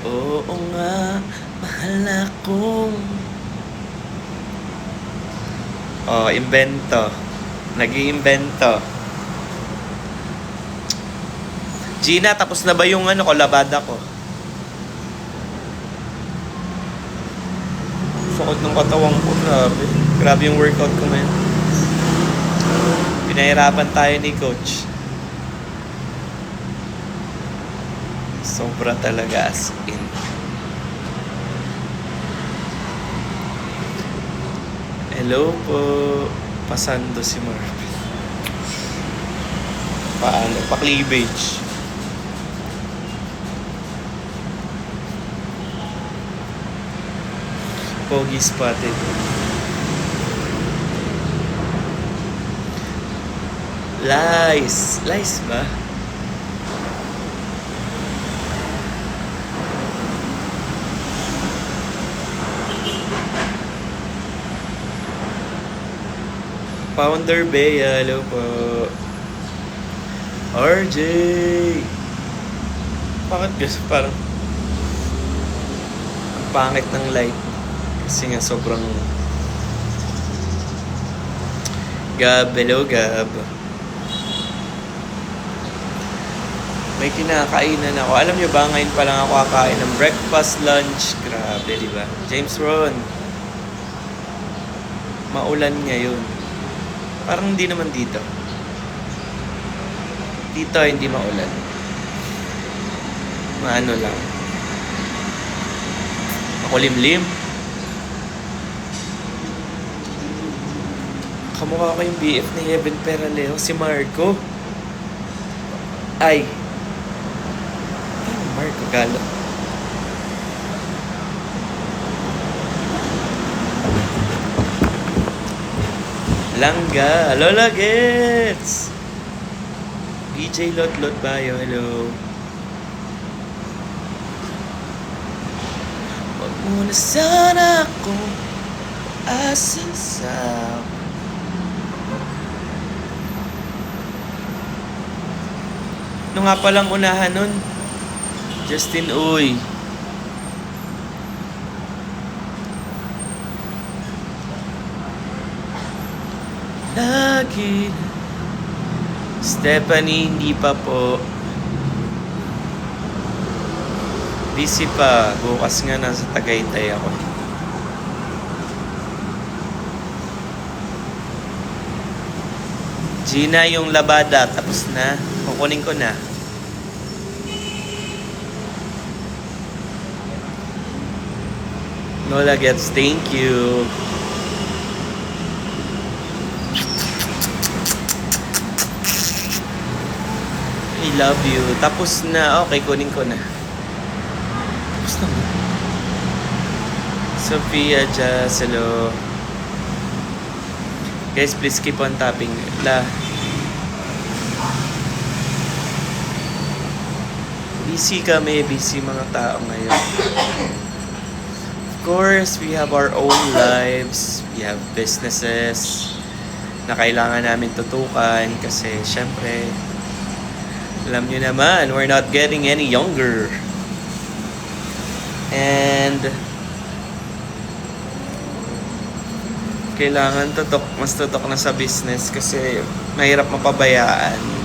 Oo nga, mahal akong... Oh, imbento. Nag-iimbento. Gina, tapos na ba yung ano ko, labada ko? Sakot ng katawan ko, grabe. Grabe yung workout ko ngayon. Pinahirapan tayo ni coach. Sobra talaga as in. Hello po. Pasando si Marvin. Paano? Pa-cleavage. Pogi spotted. Lies. Lies ba? Founder Bea, hello po. RJ! Bakit guys parang ang pangit ng light? Kasi nga sobrang... Gab, hello Gab. May kinakainan ako. Alam nyo ba, ngayon pa lang ako kakain ng breakfast, lunch. Grabe, di ba? James Ron. Maulan ngayon. Parang hindi naman dito. Dito hindi maulan. Maano lang. Makulimlim. Kamukha ko yung BF ni Heaven Peraleo, si Marco. Ay. Marco Galo. Langga. Lola Gets. DJ Lot Lot Bayo. Hello. Huwag mo na sana akong asasaw. Ano nga palang unahan nun? Justin Uy. Lagi. Stephanie, hindi pa po. Busy pa. Bukas nga nasa Tagaytay ako. Gina, yung labada. Tapos na. Kukunin ko na. Lola Gets, thank you. I love you. Tapos na. Okay, kunin ko na. Tapos na. Sophia Jazz, hello. Guys, please keep on tapping. Busy kami. Busy mga tao ngayon. Of course, we have our own lives. We have businesses na kailangan namin tutukan kasi syempre alam nyo naman, we're not getting any younger. And kailangan mas tutok na sa business kasi mahirap mapabayaan.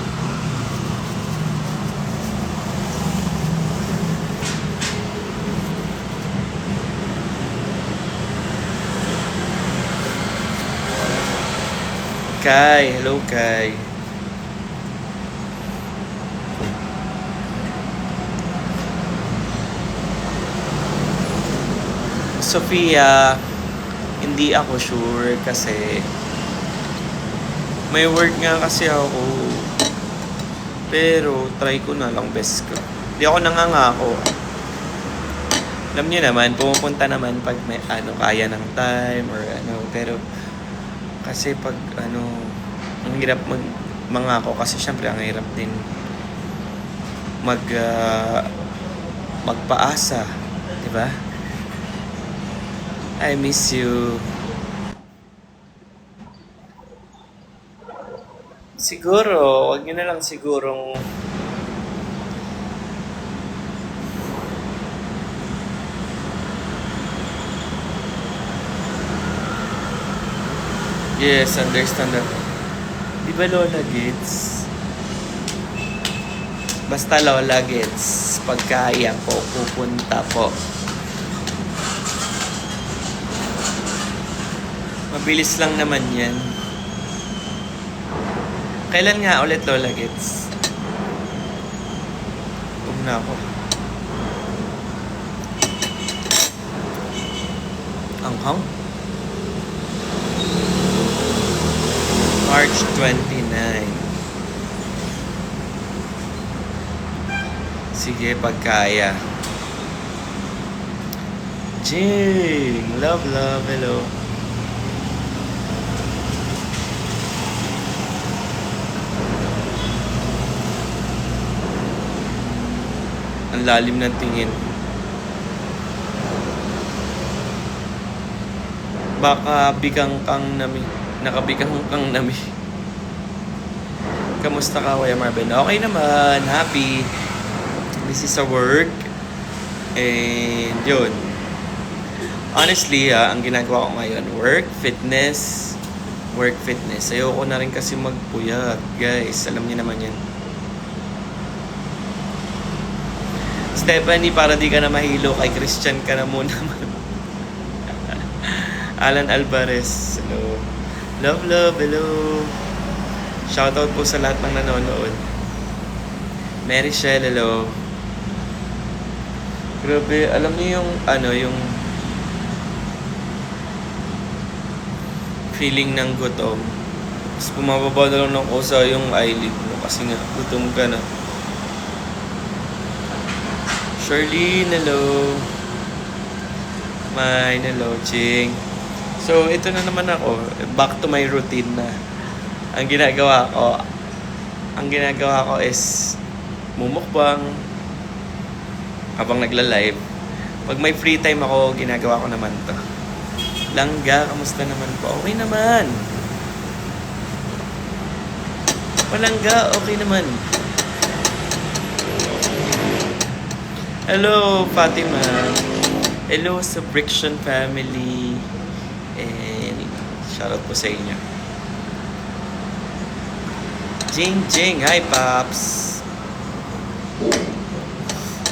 Kai, hello Kai. Sophia, hindi ako sure kasi may work nga kasi ako. Pero try ko na lang best ko. Hindi ako nangangako. Alam niyo naman, pumupunta naman pag may kaya ng time or pero kasi pag ang hirap mangako kasi syempre ang hirap din magpaasa, 'di ba? I miss you. Siguro, wag niyo na lang sigurong Yes, understand that. Di ba Lola Gets? Basta Lola Gets, pagkaya po, pupunta po. Mabilis lang naman yan. Kailan nga ulit Lola Gets? Huwag na ako. Anghang? March 29. Sige, pagkaya. Jing! Love, love, hello. Ang lalim ng tingin. Baka bikang kang nami. Nakabikang kang nami. Kamusta ka, Kuya Marvin? Okay naman. Happy. This is a work. And yun. Honestly, ang ginagawa ko ngayon, work, fitness. Work, fitness. Ayoko na rin kasi magpuyat. Guys, alam niyo naman yan. Stephanie, para di ka na mahilo, kay Christian ka na muna. Alan Alvarez, hello. Love, love, hello. Shoutout po sa lahat ng nanonood. Mary Shell, hello. Grabe, alam niyo yung, yung feeling ng gutom. Tapos pumababa na lang ng kusa yung eyelid mo kasi nga, gutom ka na. Charlene, hello. Mine, hello, Ching. So, ito na naman ako. Back to my routine na. Ang ginagawa ko is mumukbang habang nagla-live. Pag may free time ako, ginagawa ko naman to. Langga, kamusta naman po? Okay naman. Palangga, okay naman. Hello, Fatima. Hello sa Friction family. And shoutout po sa inyo. Jing Jing, hi Paps.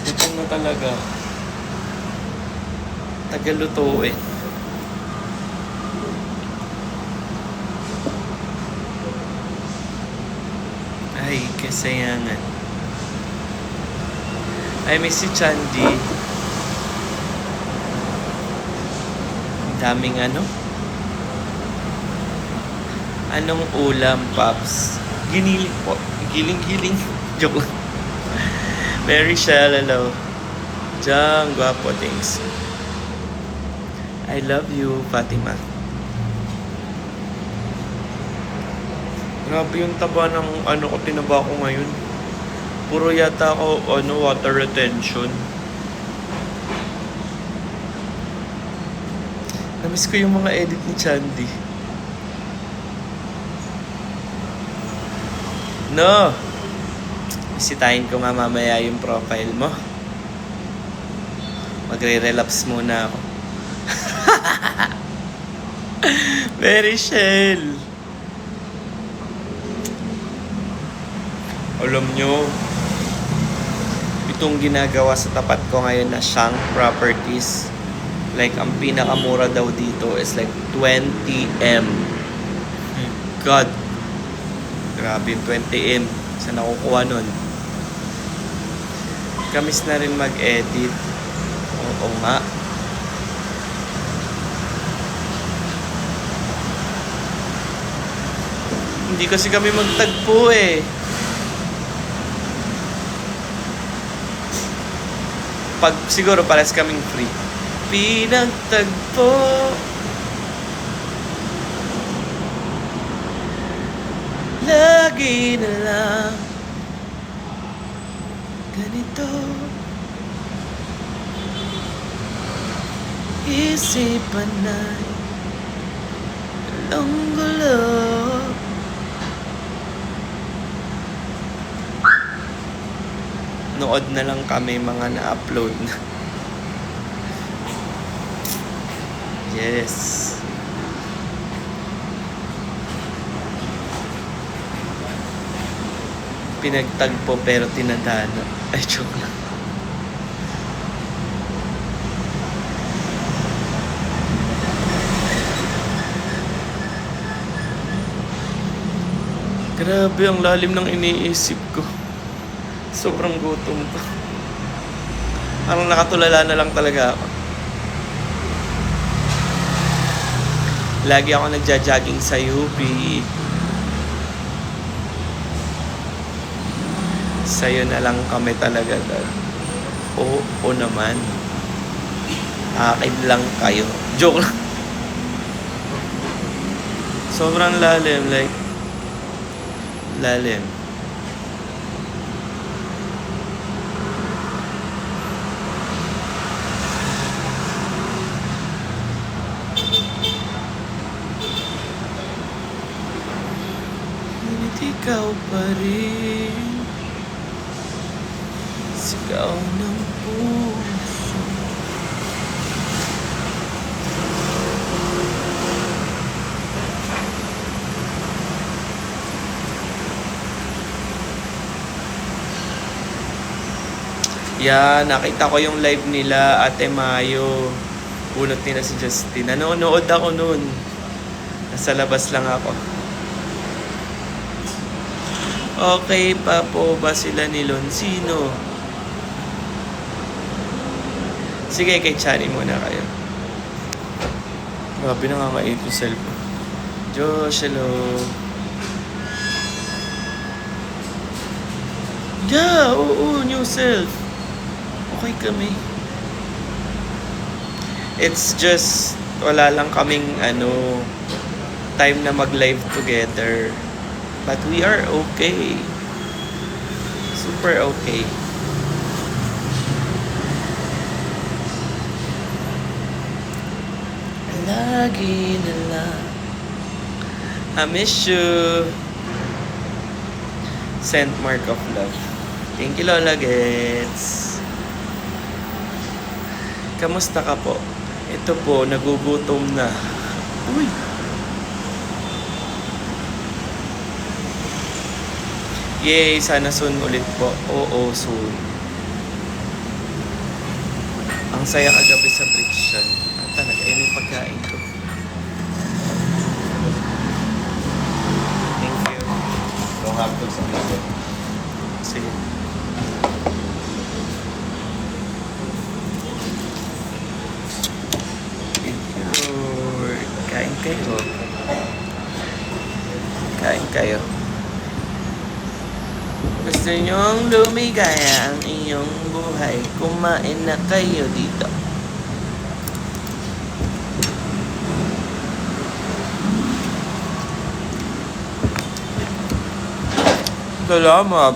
Ito na talaga. Tagalutuin. Ay, kasayangan. I miss si Chandy. Daming Anong ulam, Paps? Giniling po. Giling-giling. Joke lang. Very shallow. Jang, guwapo, thanks. I love you, Fatima. Grabe yung taba ng ko tinaba ko ngayon. Puro yata ako, water retention. Namiss ko yung mga edit ni Chandy. No! Bisitahin ko nga mamaya yung profile mo. Magre-relapse muna ako. Very shell. Alam nyo, itong ginagawa sa tapat ko ngayon na Shank Properties, like ang pinakamura daw dito is like 20M. God, grabe yung 20M. Saan nakukuha nun? Kamis na rin mag-edit. Oo nga. Hindi kasi kami magtagpo eh. Pag siguro pares kaming free. Pinagtagpo. Lagi na lang ganito. Isipan na'y gulo. Nood na lang kami mga na-upload na. Yes. Pinagtagpo pero tinadhana. Ay, joke lang. Grabe, ang lalim ng iniisip ko. Sobrang gutom ko. Parang nakatulala na lang talaga ako. Lagi ako nagja-jogging sa UP. Sa'yo na lang kami talaga, Dad. Oo naman. Akin lang kayo. Joke lang. Sobrang lalim, like, lalim. Ngunit ikaw pa rin, sigaw ng puso. Yeah, nakita ko yung live nila, Ate Mayo. Bunot nila si Justin. Nanonood ako nun. Nasa labas lang ako. Okay pa po ba sila ni Lonsino? Sige, kay Chani muna kayo. Grabe, nangangait yung cellphone. Josh, hello. Yeah, oo, new self. Okay kami. It's just, wala lang kaming, time na mag-live together. But we are okay. Super okay. Lagi na lang. I miss you. Sent mark of love. Thank you, Lola Gets. Kamusta ka po? Ito po, nagugutom na. Uy! Yay! Sana soon ulit po. Oo, soon. Ang saya kagabi sa friction. Talaga, yun yung pagkain ko. Thank you. Don't have to sa mga. Sige. Kain kayo. Kain kayo. Gusto nyong lumigaya ang iyong buhay, kumain na kayo dito. Salamat.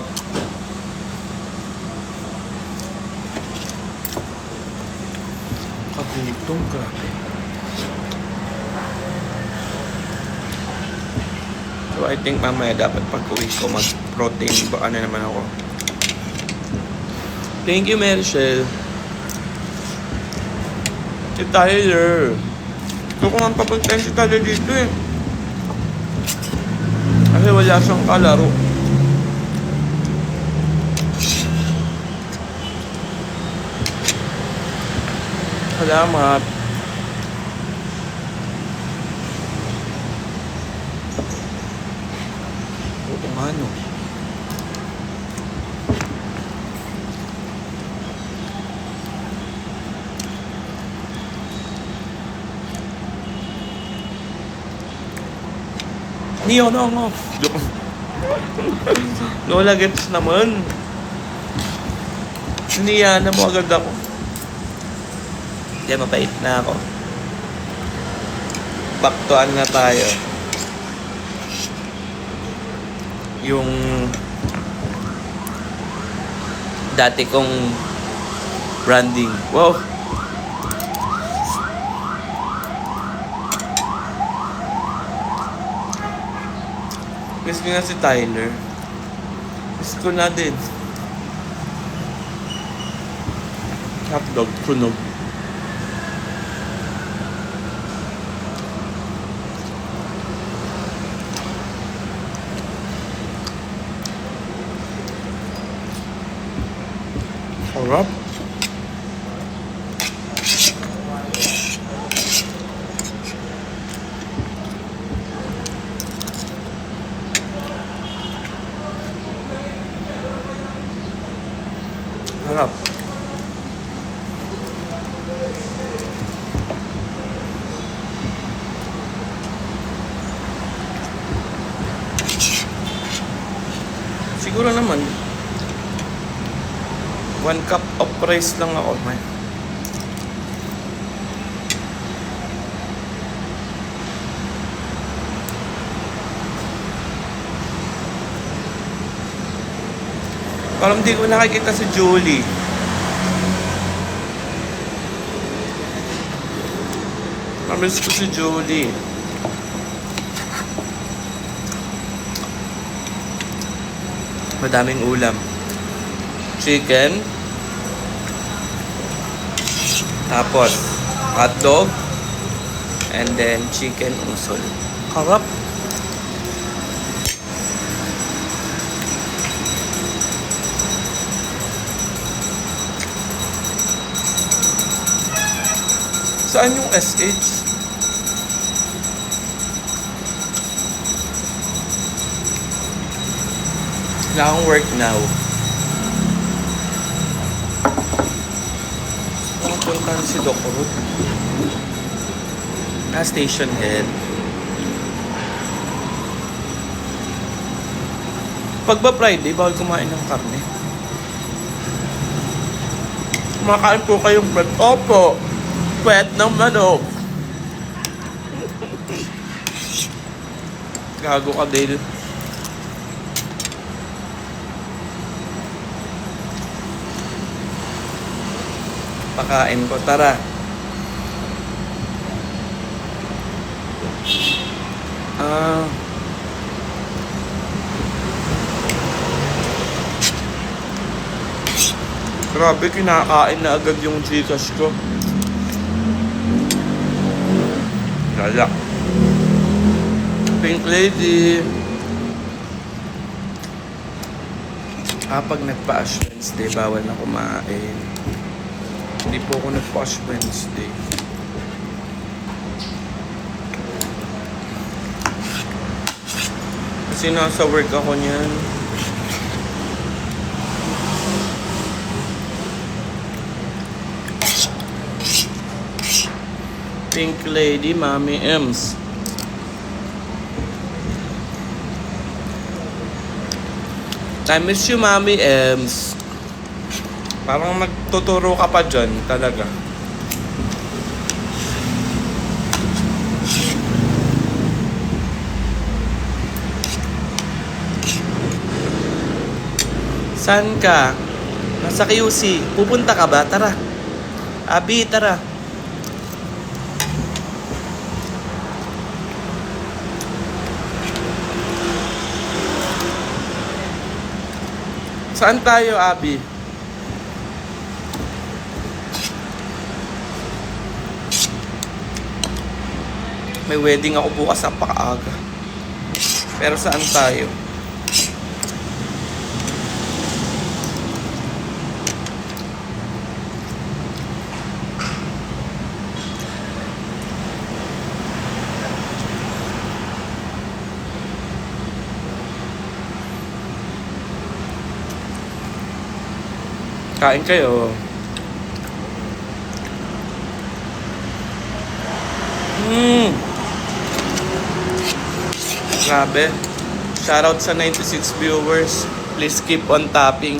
Kagutom, grabe. So I think mamaya dapat pag-uwi ko mag-protein ba naman ako. Thank you, Maricel. Si Tyler. Gusto ko nga papuntahin si Tyler dito eh. Kasi wala siyang kalaro. Salamat. Oo nga no. Niyo na nga. Lola Gets naman. Siniyana mo agad ako. Kaya mapait na ako. Baktuan na tayo. Yung dati kong branding. Wow! Miss ko na si Tyler. Miss ko na din. Hotdog, sunog. Sarap. Sarap. Siguro naman 1 cup of rice lang ako, man. Parang hindi ko nakikita si Julie. Namiss ko si Julie. Madaming ulam. Chicken. Tapos, hotdog. And then, chicken usol. Harap. Saan yung SH? Wala akong work now. Puntahan si Doc Ruth. Station head. Pag ba Friday, bawal kumain ng karne. Kumakain po kayong bread. Opo! Pwet ng manok. Gago ka, Dale. Pakain ko, tara. Grabe, kinakain na agad yung Gcash ko. Lala. Pink Lady. Pag nagpa-Ash Wednesday, bawal na kumain. Hindi po ako nagpa-Ash Wednesday. Kasi nasa work ako niyan. Pink Lady, Mami Ems. I miss you, Mami Ems. Parang nagtuturo ka pa dyan, talaga. Saan ka? Nasa QC. Pupunta ka ba? Tara. Abi, tara. Saan tayo, Abi? May wedding ako bukas sa pakaaga. Pero saan tayo? Kain kayo. Grabe. Shoutout sa 96 viewers. Please keep on tapping.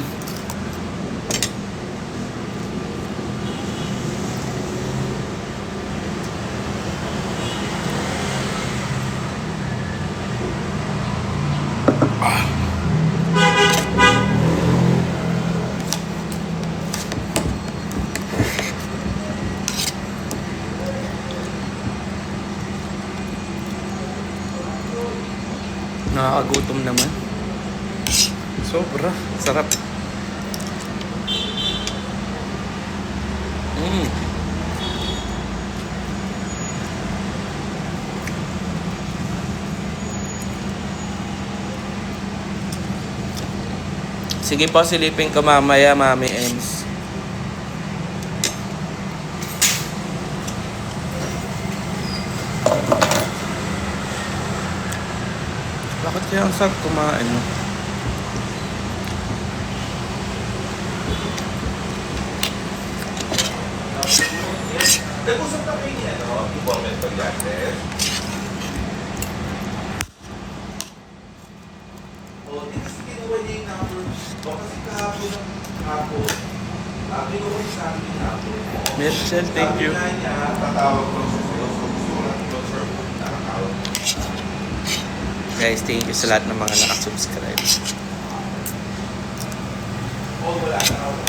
Nakakagutom naman. Sobra. Sarap. Sige po, silipin ko mamaya, Mami Ems. Kaya ang sarap kumain. No? Nag-usap na kayo ni Comment Pagliates. O, di kasi kinuha niya yung number. O, kasi kahapon ng hapon. Kinuha niya sa akin yung number. Merchel, thank you. Sabi nga niya, tatawag ko siya sa'yo. So, gusto ko lang i-confirm kung nakakawag. Guys, thank you sa lahat ng mga nakasubscribe. O, wala na ako.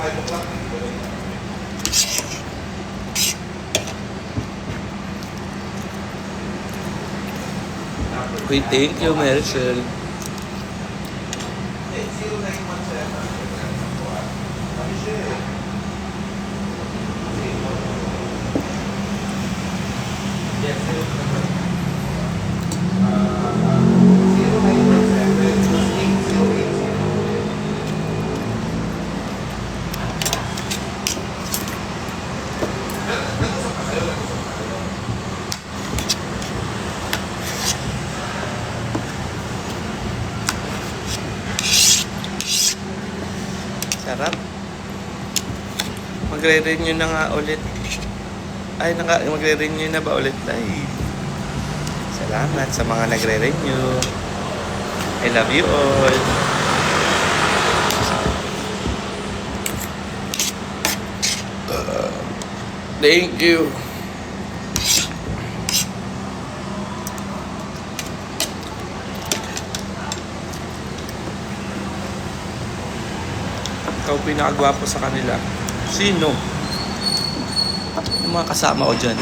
5 o'clock na ito. Uy, thank you, Merchel. 0917. Kami siya eh. Yes, 0917. Sarap. Magre-renew na nga ulit. Ay, magre-renew na ba ulit? Ay. Salamat sa mga nagre-renew. I love you all. Thank you. Ikaw pinakagwapo sa kanila. Sino? Yung mga kasama ko dyan.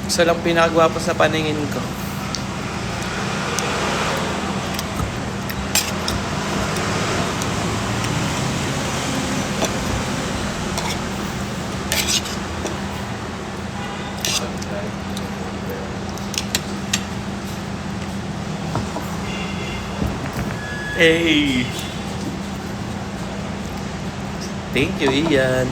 Isa lang pinakagwapo sa paningin ko. Hey! Thank you, Ian.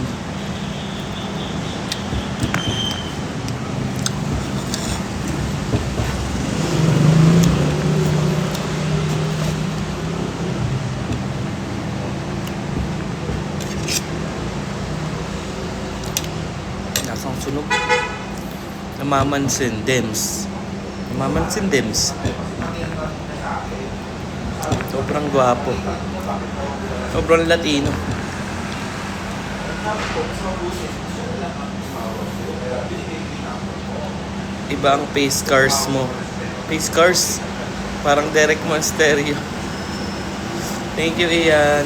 Nasang sunog. Namamansin, Dems. Namamansin, Dems. Sobrang gwapo. Sobrang Latino. Iba ang face cars mo. Face cars? Parang Derek Monsterio. Thank you, Ian.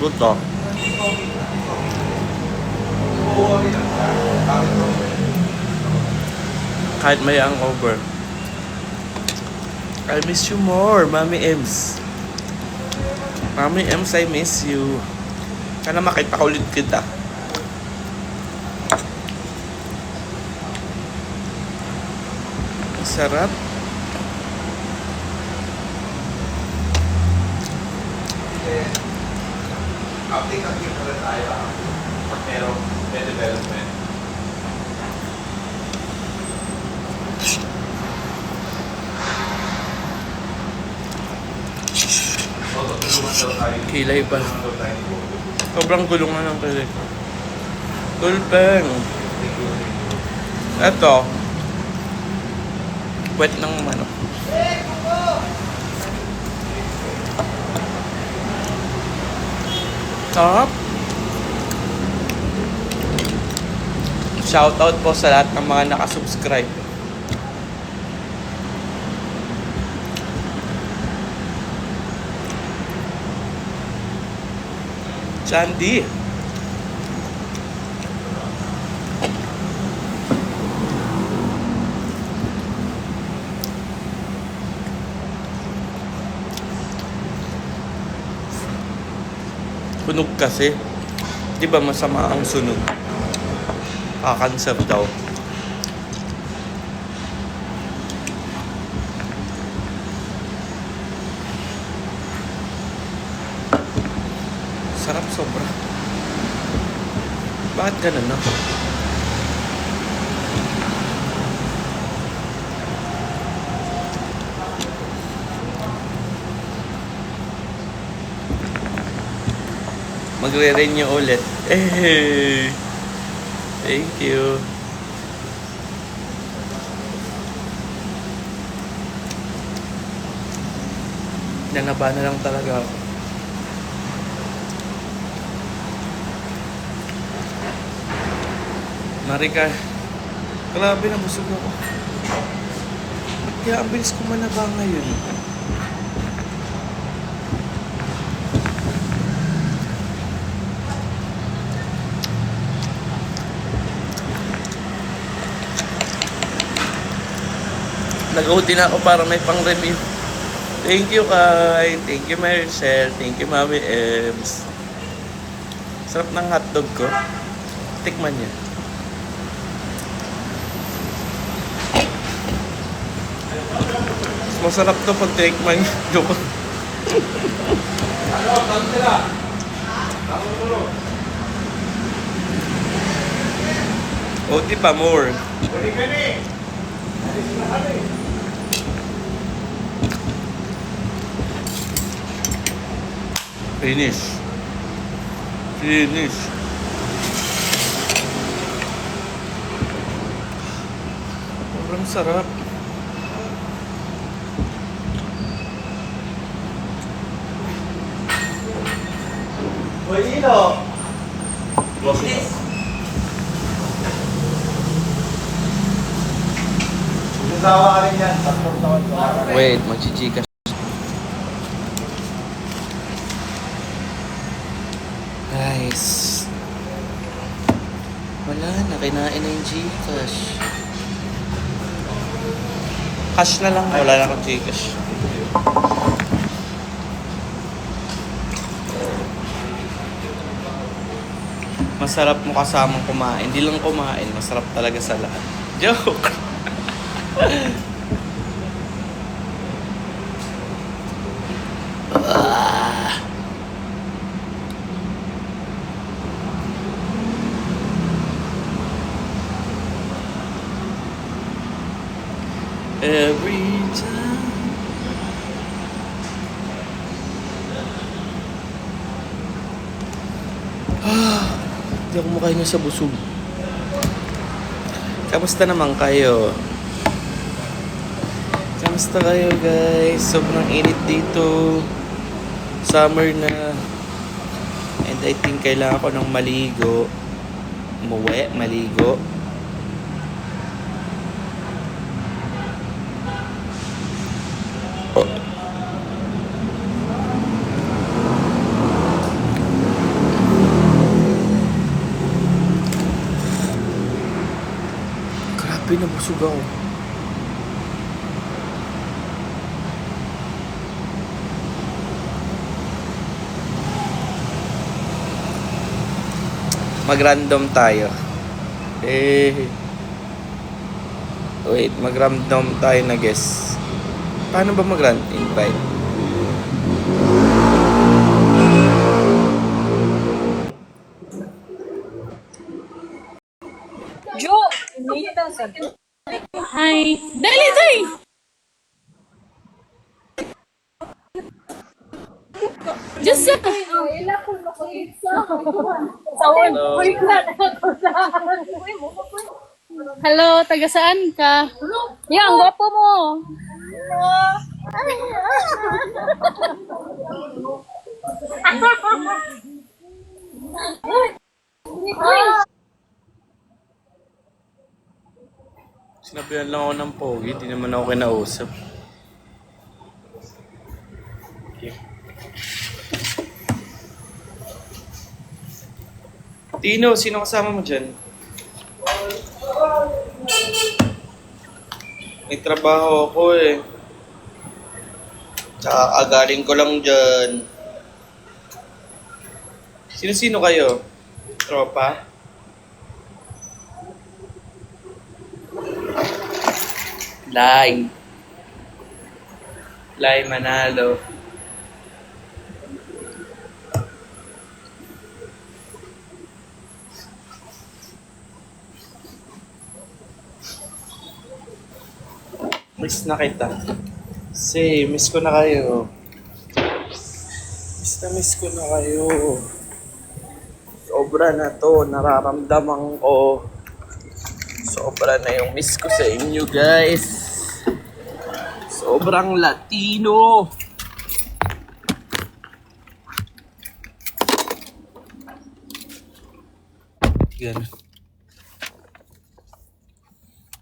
Good talk. Kahit may hangover. I miss you more, Mami Ems. Mami Ems, I miss you. Sana makita ko ulit kita. Sarap. Update pa rin tayo. Pero, may development. So, tutulungan daw tayo. Kilay pa. Tutulungan daw tayo ni Bodo. Sobrang gulong nga ng kilig. Tulpeng. Eto. Wet ng manok. Sarap. Shoutout po sa lahat ng mga nakasubscribe. Chandy. Sunog kasi. Di ba masama ang sunog? Kakanser daw. Bakit ganun, no? Magre-renew ulit. Eh, thank you. Nanaba na lang talaga ako. Marika, grabe na busog ako. Ba't kaya ang bilis ko manaba ngayon? Nag-OT na ako para may pang-review. Thank you, Kai. Thank you, Maricel. Thank you, Mami Ems. Sarap ng hotdog ko. Tikman niya. Mas masarap to pag tikman niya. Joke. OT pa more. Finish. Finish. Sobrang sarap. Bonito! Yes. Nasawa ka rin yan. 3 taon ko. Wait, magchichika. Guys. Wala na, kinain na yung Gcash. Cash na lang, wala na akong Gcash. Masarap mo kasamang kumain. Hindi lang kumain, masarap talaga sa lahat. Joke! Every time. Hindi ako makahinga sa busog. Kamusta naman kayo? Kamusta kayo, guys? Sobrang init dito. Summer na. And I think kailangan ko ng maligo. Umuwi, maligo. Grabe, nabusog ako. Mag-random tayo. Wait, mag-random tayo na guess. Paano ba mag-random invite? Jo! Hi! Dali, dali! Just sa... Hello, taga saan ka? Yang, gwapo mo. Sinabihan lang ako ng pogi, di naman ako kinausap. Okay. Tino, sino kasama mo dyan? May trabaho ako eh. Tsaka agaling ko lang dyan. Sino-sino kayo? Tropa? Lai. Lai Manalo. Miss na kita. Say, miss ko na kayo. Miss ko na kayo. Sobra na to, nararamdaman ko. Sobra na yung miss ko sa inyo, guys. Sobrang Latino. Yan.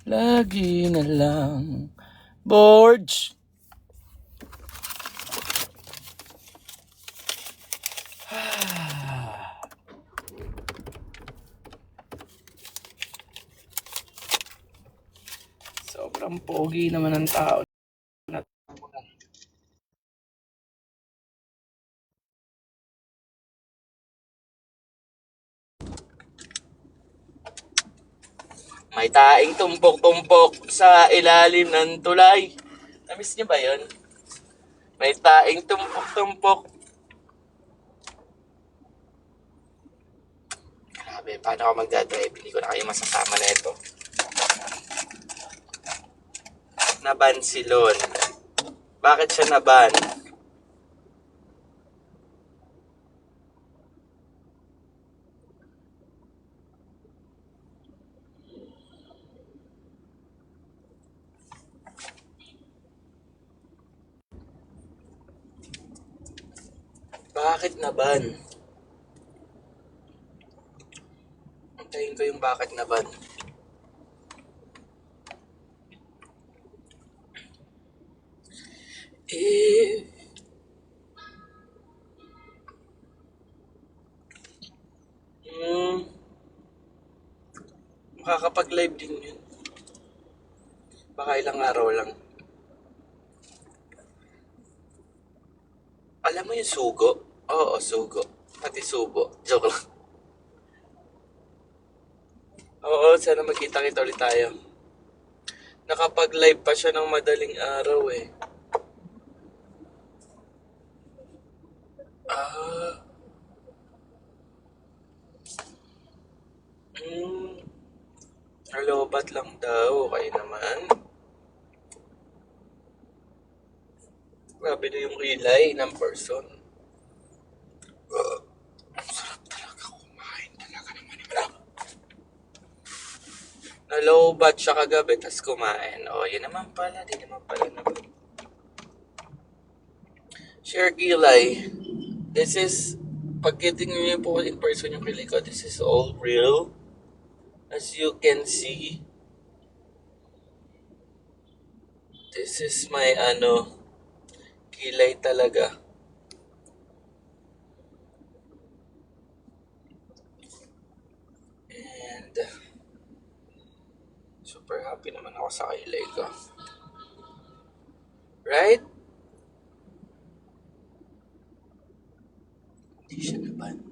Lagi na lang. Borge! Sobrang pogi naman ng tao. May taing tumpok-tumpok sa ilalim ng tulay. Namiss niyo ba yun? May taing tumpok-tumpok. Grabe, paano ako magdadrive? Hindi ko na kayo masasama na ito. Naban si Lon. Bakit siya naban? Bakit naban? Antayin ko yung bakit naban. Eh... makakapag-live din yun. Baka ilang araw lang. Alam mo yung sugo? Oo, sugo. Pati subo. Joke lang. Oo, sana magkita-kita ulit tayo. Nakapag-live pa siya ng madaling araw eh. Ah. Lobat lang daw. Okay naman. Grabe na yung kilay ng person. Ang sarap talaga kumain. Talaga naman. Na-lobat siya kagabi, tas kumain. O, yun naman pala. Di naman pala naman. Share kilay. This is, pag tingnan niyo po in person yung kilay ko, this is all real. As you can see, this is my kilay talaga. And super happy naman ako sa kilay ko. Right? Hindi siya naban.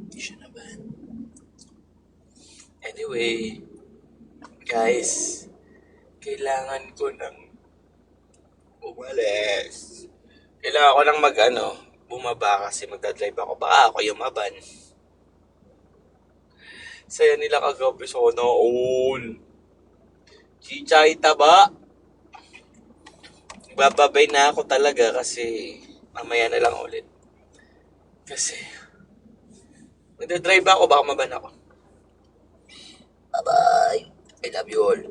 Anyway, guys, kailangan ko ng umalis. Kailangan ko lang bumaba kasi magdadrive ako. Baka ako yung maban. Saya nila kagabi sa all. Chichay taba. Bababay na ako talaga kasi mamaya na lang ulit. Kasi magdadrive ako, baka maban ako. Bye-bye. I love you all.